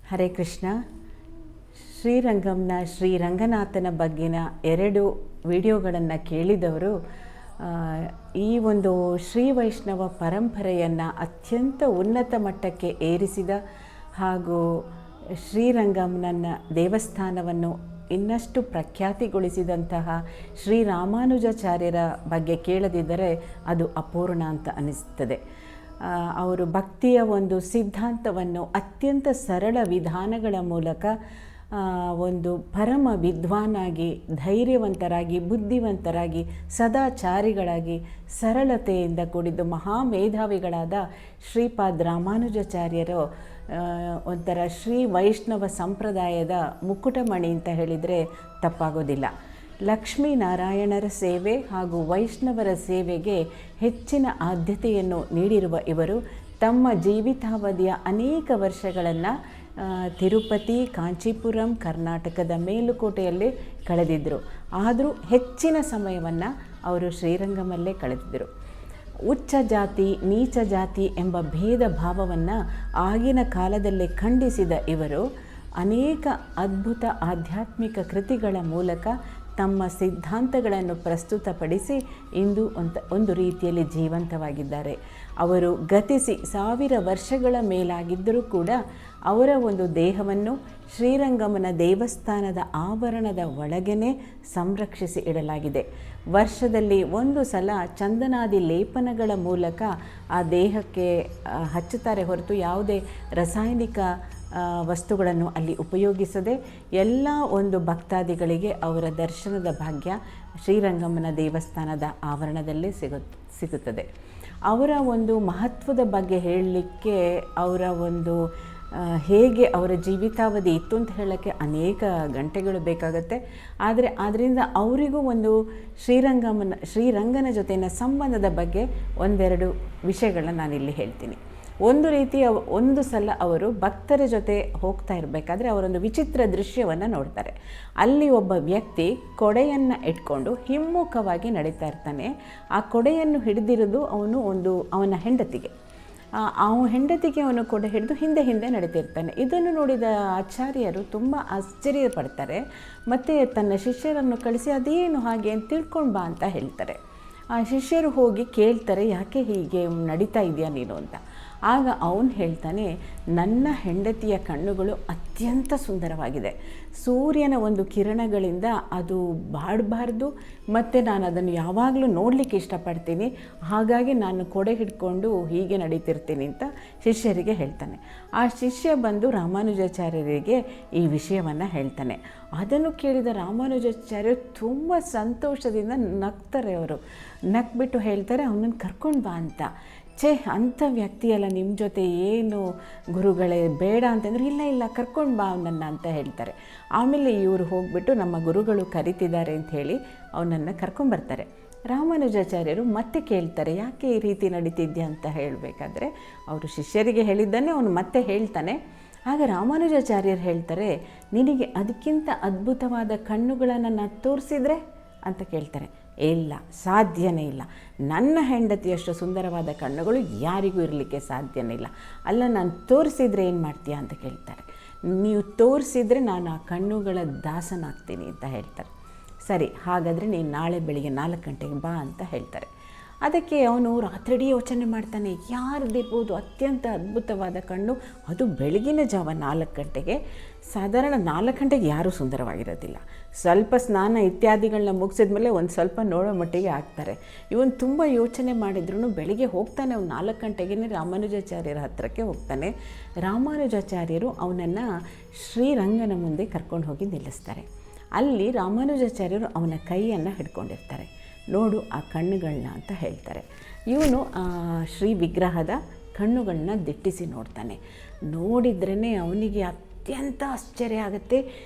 ಹರೇ ಕೃಷ್ಣ. ಶ್ರೀರಂಗಂನ ಶ್ರೀರಂಗನಾಥನ ಬಗ್ಗಿನ 2 ವಿಡಿಯೋಗಳನ್ನು ಕೇಳಿದವರು ಈ ಒಂದು ಶ್ರೀ ವೈಷ್ಣವ ಪರಂಪರೆಯನ್ನು ಅತ್ಯಂತ ಉನ್ನತ ಮಟ್ಟಕ್ಕೆ ಏರಿಸಿದ ಹಾಗೂ ಶ್ರೀರಂಗಂನ ದೇವಸ್ಥಾನವನ್ನು ಇನ್ನಷ್ಟು ಪ್ರಖ್ಯಾತಿಗೊಳಿಸಿದಂತಹ ಶ್ರೀರಾಮಾನುಜಾಚಾರ್ಯರ ಬಗ್ಗೆ ಕೇಳದಿದ್ದರೆ ಅದು ಅಪೂರ್ಣ ಅಂತ ಅನಿಸುತ್ತದೆ. ಅವರು ಭಕ್ತಿಯ ಒಂದು ಸಿದ್ಧಾಂತವನ್ನು ಅತ್ಯಂತ ಸರಳ ವಿಧಾನಗಳ ಮೂಲಕ ಒಂದು ಪರಮ ವಿದ್ವಾನಾಗಿ, ಧೈರ್ಯವಂತರಾಗಿ, ಬುದ್ಧಿವಂತರಾಗಿ, ಸದಾಚಾರಿಗಳಾಗಿ, ಸರಳತೆಯಿಂದ ಕೂಡಿದ್ದು ಮಹಾಮೇಧಾವಿಗಳಾದ ಶ್ರೀಪಾದ್ ರಾಮಾನುಜಾಚಾರ್ಯರು ಒಂಥರ ಶ್ರೀ ವೈಷ್ಣವ ಸಂಪ್ರದಾಯದ ಮುಕುಟಮಣಿ ಅಂತ ಹೇಳಿದರೆ ತಪ್ಪಾಗೋದಿಲ್ಲ. ಲಕ್ಷ್ಮೀನಾರಾಯಣರ ಸೇವೆ ಹಾಗೂ ವೈಷ್ಣವರ ಸೇವೆಗೆ ಹೆಚ್ಚಿನ ಆದ್ಯತೆಯನ್ನು ನೀಡಿರುವ ಇವರು ತಮ್ಮ ಜೀವಿತಾವಧಿಯ ಅನೇಕ ವರ್ಷಗಳನ್ನು ತಿರುಪತಿ, ಕಾಂಚೀಪುರಂ, ಕರ್ನಾಟಕದ ಮೇಲುಕೋಟೆಯಲ್ಲೇ ಕಳೆದಿದ್ದರು. ಆದರೂ ಹೆಚ್ಚಿನ ಸಮಯವನ್ನು ಅವರು ಶ್ರೀರಂಗಮಲ್ಲೇ ಕಳೆದಿದ್ದರು. ಉಚ್ಚ ಜಾತಿ, ನೀಚ ಜಾತಿ ಎಂಬ ಭೇದ ಭಾವವನ್ನು ಆಗಿನ ಕಾಲದಲ್ಲೇ ಖಂಡಿಸಿದ ಇವರು ಅನೇಕ ಅದ್ಭುತ ಆಧ್ಯಾತ್ಮಿಕ ಕೃತಿಗಳ ಮೂಲಕ ತಮ್ಮ ಸಿದ್ಧಾಂತಗಳನ್ನು ಪ್ರಸ್ತುತಪಡಿಸಿ ಇಂದು ಒಂದು ರೀತಿಯಲ್ಲಿ ಜೀವಂತವಾಗಿದ್ದಾರೆ. ಅವರು ಗತಿಸಿ 1000 ವರ್ಷಗಳ ಮೇಲಾಗಿದ್ದರೂ ಕೂಡ ಅವರ ಒಂದು ದೇಹವನ್ನು ಶ್ರೀರಂಗಮನ ದೇವಸ್ಥಾನದ ಆವರಣದ ಒಳಗೇ ಸಂರಕ್ಷಿಸಿ ಇಡಲಾಗಿದೆ. ವರ್ಷದಲ್ಲಿ 1 ಸಲ ಚಂದನಾದಿ ಲೇಪನಗಳ ಮೂಲಕ ಆ ದೇಹಕ್ಕೆ ಹಚ್ಚುತ್ತಾರೆ ಹೊರತು ಯಾವುದೇ ರಾಸಾಯನಿಕ ವಸ್ತುಗಳನ್ನು ಅಲ್ಲಿ ಉಪಯೋಗಿಸದೆ ಎಲ್ಲ ಒಂದು ಭಕ್ತಾದಿಗಳಿಗೆ ಅವರ ದರ್ಶನದ ಭಾಗ್ಯ ಶ್ರೀರಂಗಮನ ದೇವಸ್ಥಾನದ ಆವರಣದಲ್ಲೇ ಸಿಗುತ್ತದೆ. ಅವರ ಒಂದು ಮಹತ್ವದ ಬಗ್ಗೆ ಹೇಳಲಿಕ್ಕೆ, ಅವರ ಒಂದು ಹೇಗೆ ಅವರ ಜೀವಿತಾವಧಿ ಇತ್ತು ಅಂತ ಹೇಳೋಕ್ಕೆ ಅನೇಕ ಗಂಟೆಗಳು ಬೇಕಾಗುತ್ತೆ. ಆದರೆ ಅದರಿಂದ ಅವರಿಗೂ ಒಂದು ಶ್ರೀರಂಗನ ಜೊತೆಯ ಸಂಬಂಧದ ಬಗ್ಗೆ 1-2 ವಿಷಯಗಳನ್ನ ನಾನಿಲ್ಲಿ ಹೇಳ್ತೀನಿ. ಒಂದು ಸಲ ಅವರು ಭಕ್ತರ ಜೊತೆ ಹೋಗ್ತಾ ಇರಬೇಕಾದ್ರೆ ಅವರೊಂದು ವಿಚಿತ್ರ ದೃಶ್ಯವನ್ನು ನೋಡ್ತಾರೆ. ಅಲ್ಲಿ ಒಬ್ಬ ವ್ಯಕ್ತಿ ಕೊಡೆಯನ್ನು ಇಟ್ಕೊಂಡು ಹಿಮ್ಮುಖವಾಗಿ ನಡೀತಾ ಇರ್ತಾನೆ. ಆ ಕೊಡೆಯನ್ನು ಹಿಡಿದಿರೋದು ಅವನ ಹೆಂಡತಿಗೆ. ಅವನು ಕೊಡೆ ಹಿಡಿದು ಹಿಂದೆ ನಡೀತಿರ್ತಾನೆ. ಇದನ್ನು ನೋಡಿದ ಆಚಾರ್ಯರು ತುಂಬ ಆಶ್ಚರ್ಯ ಪಡ್ತಾರೆ. ಮತ್ತು ತನ್ನ ಶಿಷ್ಯರನ್ನು ಕಳಿಸಿ ಅದೇನು ಹಾಗೆ ಅಂತ ತಿಳ್ಕೊಂಡು ಬಾ ಅಂತ ಹೇಳ್ತಾರೆ. ಆ ಶಿಷ್ಯರು ಹೋಗಿ ಕೇಳ್ತಾರೆ, ಯಾಕೆ ಹೀಗೆ ನಡೀತಾ ಇದೆಯಾ ನೀನು ಅಂತ. ಆಗ ಅವನು ಹೇಳ್ತಾನೆ, ನನ್ನ ಹೆಂಡತಿಯ ಕಣ್ಣುಗಳು ಅತ್ಯಂತ ಸುಂದರವಾಗಿದೆ. ಸೂರ್ಯನ ಒಂದು ಕಿರಣಗಳಿಂದ ಅದು ಬಾಡಬಾರ್ದು, ಮತ್ತು ನಾನು ಅದನ್ನು ಯಾವಾಗಲೂ ನೋಡಲಿಕ್ಕೆ ಇಷ್ಟಪಡ್ತೀನಿ. ಹಾಗಾಗಿ ನಾನು ಕೊಡೆ ಹಿಡ್ಕೊಂಡು ಹೀಗೆ ನಡೀತಿರ್ತೀನಿ ಅಂತ ಶಿಷ್ಯರಿಗೆ ಹೇಳ್ತಾನೆ. ಆ ಶಿಷ್ಯ ಬಂದು ರಾಮಾನುಜಾಚಾರ್ಯರಿಗೆ ಈ ವಿಷಯವನ್ನು ಹೇಳ್ತಾನೆ. ಅದನ್ನು ಕೇಳಿದ ರಾಮಾನುಜಾಚಾರ್ಯರು ತುಂಬ ಸಂತೋಷದಿಂದ ನಗ್ತಾರೆ. ಅವರು ನಕ್ಬಿಟ್ಟು ಹೇಳ್ತಾರೆ, ಅವನನ್ನು ಕರ್ಕೊಂಡು ಬಾ ಅಂತ. ಅಂಥ ವ್ಯಕ್ತಿಯಲ್ಲ ನಿಮ್ಮ ಜೊತೆ ಏನು ಗುರುಗಳೇ ಬೇಡ ಅಂತಂದ್ರೆ, ಇಲ್ಲ ಕರ್ಕೊಂಡು ಬಾ ಅವನನ್ನು ಅಂತ ಹೇಳ್ತಾರೆ. ಆಮೇಲೆ ಇವರು ಹೋಗ್ಬಿಟ್ಟು ನಮ್ಮ ಗುರುಗಳು ಕರಿತಿದ್ದಾರೆ ಅಂತ ಹೇಳಿ ಅವನನ್ನು ಕರ್ಕೊಂಬರ್ತಾರೆ. ರಾಮಾನುಜಾಚಾರ್ಯರು ಮತ್ತೆ ಕೇಳ್ತಾರೆ, ಯಾಕೆ ಈ ರೀತಿ ನಡೀತಿದ್ಯಾ ಅಂತ ಹೇಳಬೇಕಾದ್ರೆ ಅವರು ಶಿಷ್ಯರಿಗೆ ಹೇಳಿದ್ದನ್ನೇ ಅವನು ಮತ್ತೆ ಹೇಳ್ತಾನೆ. ಆಗ ರಾಮಾನುಜಾಚಾರ್ಯರು ಹೇಳ್ತಾರೆ, ನಿನಗೆ ಅದಕ್ಕಿಂತ ಅದ್ಭುತವಾದ ಕಣ್ಣುಗಳನ್ನು ನಾನು ತೋರಿಸಿದ್ರೆ ಅಂತ ಕೇಳ್ತಾರೆ. ಇಲ್ಲ, ಸಾಧ್ಯನೇ ಇಲ್ಲ. ನನ್ನ ಹೆಂಡತಿಯಷ್ಟು ಸುಂದರವಾದ ಕಣ್ಣುಗಳು ಯಾರಿಗೂ ಇರಲಿಕ್ಕೆ ಸಾಧ್ಯನೇ ಇಲ್ಲ. ಅಲ್ಲ, ನಾನು ತೋರಿಸಿದ್ರೆ ಏನು ಮಾಡ್ತೀಯಾ ಅಂತ ಕೇಳ್ತಾರೆ. ನೀವು ತೋರಿಸಿದರೆ ನಾನು ಆ ಕಣ್ಣುಗಳ ದಾಸನಾಗ್ತೀನಿ ಅಂತ ಹೇಳ್ತಾರೆ. ಸರಿ, ಹಾಗಾದರೆ ನೀನು ನಾಳೆ ಬೆಳಿಗ್ಗೆ 4 ಗಂಟೆಗೆ ಬಾ ಅಂತ ಹೇಳ್ತಾರೆ. ಅದಕ್ಕೆ ಅವನು ರಾತ್ರಿಡೀ ಯೋಚನೆ ಮಾಡ್ತಾನೆ, ಯಾರ್ದಿರ್ಬೋದು ಅತ್ಯಂತ ಅದ್ಭುತವಾದ ಕಣ್ಣು, ಅದು ಬೆಳಗಿನ ಜಾವ 4 ಗಂಟೆಗೆ. ಸಾಧಾರಣ 4 ಗಂಟೆಗೆ ಯಾರೂ ಸುಂದರವಾಗಿರೋದಿಲ್ಲ. ಸ್ವಲ್ಪ ಸ್ನಾನ ಇತ್ಯಾದಿಗಳನ್ನ ಮುಗಿಸಿದ ಮೇಲೆ ಒಂದು ಸ್ವಲ್ಪ ನೋಡೋ ಮಟ್ಟಿಗೆ ಆಗ್ತಾರೆ. ಇವನು ತುಂಬ ಯೋಚನೆ ಮಾಡಿದ್ರು ಬೆಳಿಗ್ಗೆ ಹೋಗ್ತಾನೆ. ಅವ್ನು 4 ಗಂಟೆಗೇ ರಾಮಾನುಜಾಚಾರ್ಯರ ಹತ್ತಿರಕ್ಕೆ ಹೋಗ್ತಾನೆ. ರಾಮಾನುಜಾಚಾರ್ಯರು ಅವನನ್ನು ಶ್ರೀರಂಗನ ಮುಂದೆ ಕರ್ಕೊಂಡು ಹೋಗಿ ನಿಲ್ಲಿಸ್ತಾರೆ. ಅಲ್ಲಿ ರಾಮಾನುಜಾಚಾರ್ಯರು ಅವನ ಕೈಯನ್ನು ಹಿಡ್ಕೊಂಡಿರ್ತಾರೆ. ನೋಡು ಆ ಕಣ್ಣುಗಳನ್ನ ಅಂತ ಹೇಳ್ತಾರೆ. ಇವನು ಶ್ರೀ ವಿಗ್ರಹದ ಕಣ್ಣುಗಳನ್ನ ದಿಟ್ಟಿಸಿ ನೋಡ್ತಾನೆ. ನೋಡಿದ್ರೇ ಅವನಿಗೆ ಅತ್ಯಂತ ಆಶ್ಚರ್ಯ ಆಗುತ್ತೆ.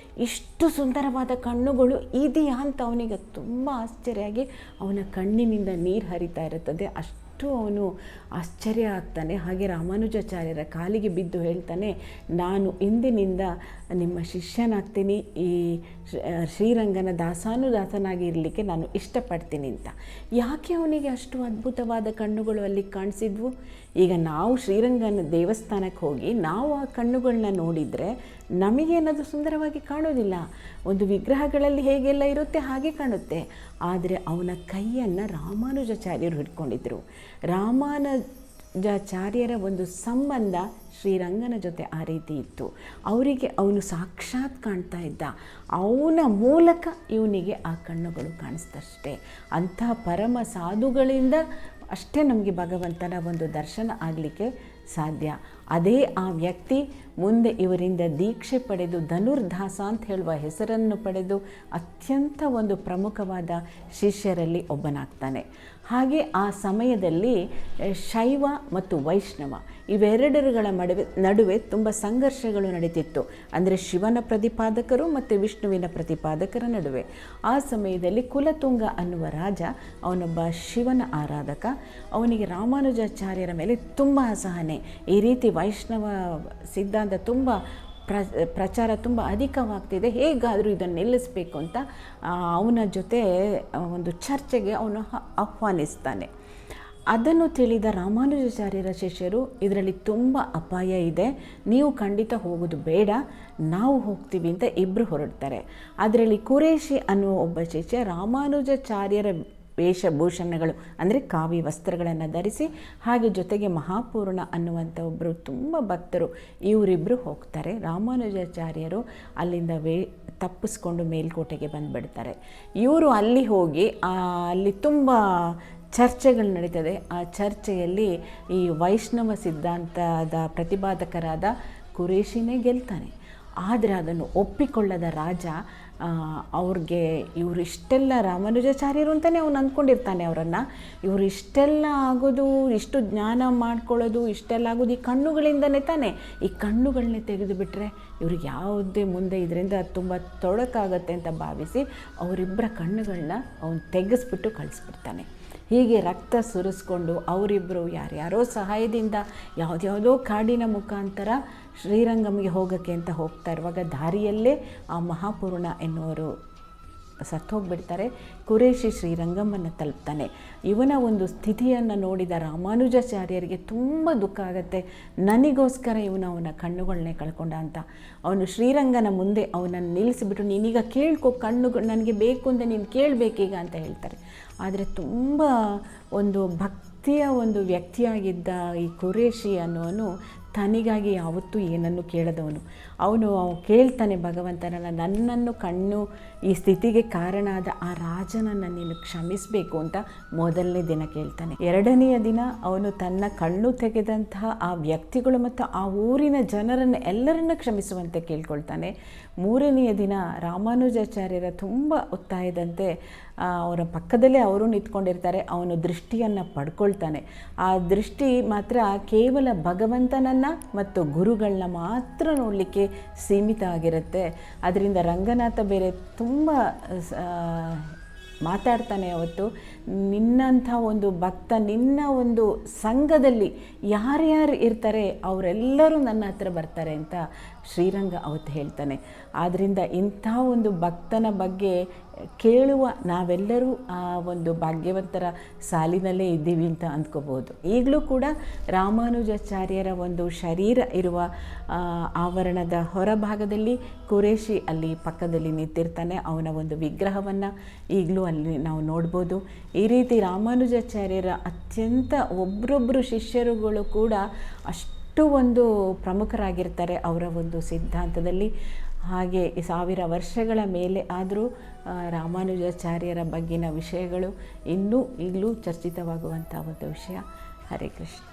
ಇಷ್ಟು ಸುಂದರವಾದ ಕಣ್ಣುಗಳು ಇದೆಯಾ ಅಂತ ಅವನಿಗೆ ತುಂಬ ಆಶ್ಚರ್ಯ ಆಗಿ ಅವನ ಕಣ್ಣಿನಿಂದ ನೀರು ಹರಿತಾ ಇರುತ್ತದೆ. ಅಷ್ಟು ಅವನು ಆಶ್ಚರ್ಯ ಆಗ್ತಾನೆ. ಹಾಗೆ ರಾಮಾನುಜಾಚಾರ್ಯರ ಕಾಲಿಗೆ ಬಿದ್ದು ಹೇಳ್ತಾನೆ, ನಾನು ಇಂದಿನಿಂದ ನಿಮ್ಮ ಶಿಷ್ಯನಾಗ್ತೀನಿ, ಈ ಶ್ರೀರಂಗನ ದಾಸಾನುದಾಸನಾಗಿ ಇರಲಿಕ್ಕೆ ನಾನು ಇಷ್ಟಪಡ್ತೀನಿ ಅಂತ. ಯಾಕೆ ಅವನಿಗೆ ಅಷ್ಟು ಅದ್ಭುತವಾದ ಕಣ್ಣುಗಳು ಅಲ್ಲಿ ಕಾಣಿಸಿದ್ವು? ಈಗ ನಾವು ಶ್ರೀರಂಗನ ದೇವಸ್ಥಾನಕ್ಕೆ ಹೋಗಿ ನಾವು ಆ ಕಣ್ಣುಗಳನ್ನ ನೋಡಿದರೆ ನಮಗೇನದು ಸುಂದರವಾಗಿ ಕಾಣೋದಿಲ್ಲ. ಒಂದು ವಿಗ್ರಹಗಳಲ್ಲಿ ಹೇಗೆಲ್ಲ ಇರುತ್ತೆ ಹಾಗೆ ಕಾಣುತ್ತೆ. ಆದರೆ ಅವನ ಕೈಯನ್ನು ರಾಮಾನುಜಾಚಾರ್ಯರು ಹಿಡ್ಕೊಂಡಿದ್ರು. ರಾಮಾನುಜಾಚಾರ್ಯರ ಒಂದು ಸಂಬಂಧ ಶ್ರೀರಂಗನ ಜೊತೆ ಆ ರೀತಿ ಇತ್ತು. ಅವರಿಗೆ ಅವನು ಸಾಕ್ಷಾತ್ ಕಾಣ್ತಾ ಇದ್ದ, ಅವನ ಮೂಲಕ ಇವನಿಗೆ ಆ ಕಣ್ಣುಗಳು ಕಾಣಿಸ್ತಷ್ಟೇ. ಅಂತಹ ಪರಮ ಸಾಧುಗಳಿಂದ ಅಷ್ಟೇ ನಮಗೆ ಭಗವಂತನ ಒಂದು ದರ್ಶನ ಆಗಲಿಕ್ಕೆ ಸಾಧ್ಯ. ಅದೇ ಆ ವ್ಯಕ್ತಿ ಮುಂದೆ ಇವರಿಂದ ದೀಕ್ಷೆ ಪಡೆದು ಧನುರ್ದಾಸ ಅಂತ ಹೇಳುವ ಹೆಸರನ್ನು ಪಡೆದು ಅತ್ಯಂತ ಒಂದು ಪ್ರಮುಖವಾದ ಶಿಷ್ಯರಲ್ಲಿ ಒಬ್ಬನಾಗ್ತಾನೆ. ಹಾಗೆ ಆ ಸಮಯದಲ್ಲಿ ಶೈವ ಮತ್ತು ವೈಷ್ಣವ ಇವೆರಡರುಗಳ ನಡುವೆ ತುಂಬ ಸಂಘರ್ಷಗಳು ನಡೀತಿತ್ತು. ಅಂದರೆ ಶಿವನ ಪ್ರತಿಪಾದಕರು ಮತ್ತು ವಿಷ್ಣುವಿನ ಪ್ರತಿಪಾದಕರ ನಡುವೆ. ಆ ಸಮಯದಲ್ಲಿ ಕುಲತುಂಗ ಅನ್ನುವ ರಾಜ, ಅವನೊಬ್ಬ ಶಿವನ ಆರಾಧಕ. ಅವನಿಗೆ ರಾಮಾನುಜಾಚಾರ್ಯರ ಮೇಲೆ ತುಂಬ ಅಸಹನೆ. ಈ ರೀತಿ ವೈಷ್ಣವ ಸಿದ್ಧಾಂತ ತುಂಬ ಪ್ರಚಾರ ತುಂಬ ಅಧಿಕವಾಗ್ತಿದೆ, ಹೇಗಾದರೂ ಇದನ್ನು ನಿಲ್ಲಿಸಬೇಕು ಅಂತ ಅವನ ಜೊತೆ ಒಂದು ಚರ್ಚೆಗೆ ಅವನು ಆಹ್ವಾನಿಸ್ತಾನೆ. ಅದನ್ನು ತಿಳಿದ ರಾಮಾನುಜಾಚಾರ್ಯರ ಶಿಷ್ಯರು, ಇದರಲ್ಲಿ ತುಂಬ ಅಪಾಯ ಇದೆ, ನೀವು ಖಂಡಿತ ಹೋಗೋದು ಬೇಡ, ನಾವು ಹೋಗ್ತೀವಿ ಅಂತ ಇಬ್ಬರು ಹೊರಡ್ತಾರೆ. ಅದರಲ್ಲಿ ಕುರೇಶಿ ಅನ್ನುವ ಒಬ್ಬ ಶಿಷ್ಯ ರಾಮಾನುಜಾಚಾರ್ಯರ ವೇಷಭೂಷಣಗಳು ಅಂದರೆ ಕಾವಿ ವಸ್ತ್ರಗಳನ್ನು ಧರಿಸಿ, ಹಾಗೆ ಜೊತೆಗೆ ಮಹಾಪೂರ್ಣ ಅನ್ನುವಂಥ ಒಬ್ಬರು ತುಂಬ ಭಕ್ತರು, ಇವರಿಬ್ಬರು ಹೋಗ್ತಾರೆ. ರಾಮಾನುಜಾಚಾರ್ಯರು ಅಲ್ಲಿಂದ ತಪ್ಪಿಸ್ಕೊಂಡು ಮೇಲ್ಕೋಟೆಗೆ ಬಂದುಬಿಡ್ತಾರೆ. ಇವರು ಅಲ್ಲಿ ಹೋಗಿ ಅಲ್ಲಿ ತುಂಬ ಚರ್ಚೆಗಳು ನಡೀತದೆ. ಆ ಚರ್ಚೆಯಲ್ಲಿ ಈ ವೈಷ್ಣವ ಸಿದ್ಧಾಂತದ ಪ್ರತಿಪಾದಕರಾದ ಕುರೇಶಿನೇ ಗೆಲ್ತಾನೆ. ಆದರೆ ಅದನ್ನು ಒಪ್ಪಿಕೊಳ್ಳದ ರಾಜ ಅವ್ರಿಗೆ ಇವರು ಇಷ್ಟೆಲ್ಲ ರಾಮಾನುಜಾಚಾರ್ಯರು ಅಂತಲೇ ಅವನು ಅಂದ್ಕೊಂಡಿರ್ತಾನೆ ಅವರನ್ನು. ಇವರು ಇಷ್ಟೆಲ್ಲ ಆಗೋದು, ಇಷ್ಟು ಜ್ಞಾನ ಮಾಡ್ಕೊಳ್ಳೋದು, ಇಷ್ಟೆಲ್ಲ ಆಗೋದು ಈ ಕಣ್ಣುಗಳಿಂದನೇ ತಾನೆ. ಈ ಕಣ್ಣುಗಳನ್ನೇ ತೆಗೆದುಬಿಟ್ರೆ ಇವ್ರಿಗೆ ಯಾವುದೇ ಮುಂದೆ ಇದರಿಂದ ತುಂಬ ತೊಡಕಾಗತ್ತೆ ಅಂತ ಭಾವಿಸಿ ಅವರಿಬ್ಬರ ಕಣ್ಣುಗಳನ್ನ ಅವನು ತೆಗೆಸ್ಬಿಟ್ಟು ಕಳಿಸ್ಬಿಡ್ತಾನೆ. ಹೀಗೆ ರಕ್ತ ಸುರಿಸ್ಕೊಂಡು ಅವರಿಬ್ಬರು ಯಾರ್ಯಾರೋ ಸಹಾಯದಿಂದ ಯಾವುದ್ಯಾವುದೋ ಕಾಡಿನ ಮುಖಾಂತರ ಶ್ರೀರಂಗಂಗೆ ಹೋಗೋಕ್ಕೆ ಅಂತ ಹೋಗ್ತಾ ಇರುವಾಗ ದಾರಿಯಲ್ಲೇ ಆ ಮಹಾಪೂರ್ಣ ಎನ್ನುವರು ಸತ್ತೋಗ್ಬಿಡ್ತಾರೆ. ಕುರೇಶಿ ಶ್ರೀರಂಗಮ್ಮನ್ನು ತಲುಪ್ತಾನೆ. ಇವನ ಒಂದು ಸ್ಥಿತಿಯನ್ನು ನೋಡಿದ ರಾಮಾನುಜಾಚಾರ್ಯರಿಗೆ ತುಂಬ ದುಃಖ ಆಗುತ್ತೆ. ನನಗೋಸ್ಕರ ಅವನ ಕಣ್ಣುಗಳನ್ನೇ ಕಳ್ಕೊಂಡ ಅಂತ. ಅವನು ಶ್ರೀರಂಗನ ಮುಂದೆ ಅವನನ್ನು ನಿಲ್ಲಿಸಿಬಿಟ್ಟು, ನೀನೀಗ ಕೇಳ್ಕೊ, ಕಣ್ಣುಗಳು ನನಗೆ ಬೇಕು ಅಂತ ನೀನು ಕೇಳಬೇಕೀಗ ಅಂತ ಹೇಳ್ತಾರೆ. ಆದರೆ ತುಂಬ ಒಂದು ಭಕ್ತಿಯ ಒಂದು ವ್ಯಕ್ತಿಯಾಗಿದ್ದ ಈ ಕುರೇಶಿ ಅನ್ನೋನು ತನಿಗಾಗಿ ಯಾವತ್ತೂ ಏನನ್ನು ಕೇಳದವನು. ಅವನು ಕೇಳ್ತಾನೆ ಭಗವಂತನನ್ನು, ನನ್ನನ್ನು ಕಣ್ಣು ಈ ಸ್ಥಿತಿಗೆ ಕಾರಣ ಆದ ಆ ರಾಜನನ್ನು ನೀನು ಕ್ಷಮಿಸಬೇಕು ಅಂತ ಮೊದಲನೇ ದಿನ ಕೇಳ್ತಾನೆ. ಎರಡನೆಯ ದಿನ ಅವನು ತನ್ನ ಕಣ್ಣು ತೆಗೆದಂತಹ ಆ ವ್ಯಕ್ತಿಗಳು ಮತ್ತು ಆ ಊರಿನ ಜನರನ್ನು ಎಲ್ಲರನ್ನ ಕ್ಷಮಿಸುವಂತೆ ಕೇಳ್ಕೊಳ್ತಾನೆ. ಮೂರನೆಯ ದಿನ ರಾಮಾನುಜಾಚಾರ್ಯರ ತುಂಬ ಒತ್ತಾಯದಂತೆ ಅವರ ಪಕ್ಕದಲ್ಲೇ ಅವರು ನಿಂತ್ಕೊಂಡಿರ್ತಾರೆ. ಅವನು ದೃಷ್ಟಿಯನ್ನು ಪಡ್ಕೊಳ್ತಾನೆ. ಆ ದೃಷ್ಟಿ ಮಾತ್ರ ಕೇವಲ ಭಗವಂತನನ್ನು ಮತ್ತು ಗುರುಗಳನ್ನ ಮಾತ್ರ ನೋಡಲಿಕ್ಕೆ ಸೀಮಿತ ಆಗಿರುತ್ತೆ. ಅದರಿಂದ ರಂಗನಾಥ ಬೇರೆ ತುಂಬ ಮಾತಾಡ್ತಾನೆ ಅವತ್ತು, ನಿನ್ನಂಥ ಒಂದು ಭಕ್ತ, ನಿನ್ನ ಒಂದು ಸಂಘದಲ್ಲಿ ಯಾರ್ಯಾರು ಇರ್ತಾರೆ ಅವರೆಲ್ಲರೂ ನನ್ನ ಹತ್ರ ಬರ್ತಾರೆ ಅಂತ ಶ್ರೀರಂಗ ಅವತ್ತು ಹೇಳ್ತಾನೆ. ಆದ್ದರಿಂದ ಇಂಥ ಒಂದು ಭಕ್ತನ ಬಗ್ಗೆ ಕೇಳುವ ನಾವೆಲ್ಲರೂ ಆ ಒಂದು ಭಾಗ್ಯವಂತರ ಸಾಲಿನಲ್ಲೇ ಇದ್ದೀವಿ ಅಂತ ಅಂದ್ಕೋಬೋದು. ಈಗಲೂ ಕೂಡ ರಾಮಾನುಜಾಚಾರ್ಯರ ಒಂದು ಶರೀರ ಇರುವ ಆವರಣದ ಹೊರಭಾಗದಲ್ಲಿ ಕುರೇಶಿ ಅಲ್ಲಿ ಪಕ್ಕದಲ್ಲಿ ನಿಂತಿರ್ತಾನೆ. ಅವನ ಒಂದು ವಿಗ್ರಹವನ್ನು ಈಗಲೂ ಅಲ್ಲಿ ನಾವು ನೋಡ್ಬೋದು. ಈ ರೀತಿ ರಾಮಾನುಜಾಚಾರ್ಯರ ಅತ್ಯಂತ ಒಬ್ಬರೊಬ್ಬರು ಶಿಷ್ಯರುಗಳು ಕೂಡ ಅಷ್ಟು ಒಂದು ಪ್ರಮುಖರಾಗಿರ್ತಾರೆ ಅವರ ಒಂದು ಸಿದ್ಧಾಂತದಲ್ಲಿ. ಹಾಗೆ 1000 ವರ್ಷಗಳ ಮೇಲೆ ಆದರೂ ರಾಮಾನುಜಾಚಾರ್ಯರ ಬಗ್ಗಿನ ವಿಷಯಗಳು ಇನ್ನೂ ಈಗಲೂ ಚರ್ಚಿತವಾಗುವಂಥ ಒಂದು ವಿಷಯ. ಹರೇ ಕೃಷ್ಣ.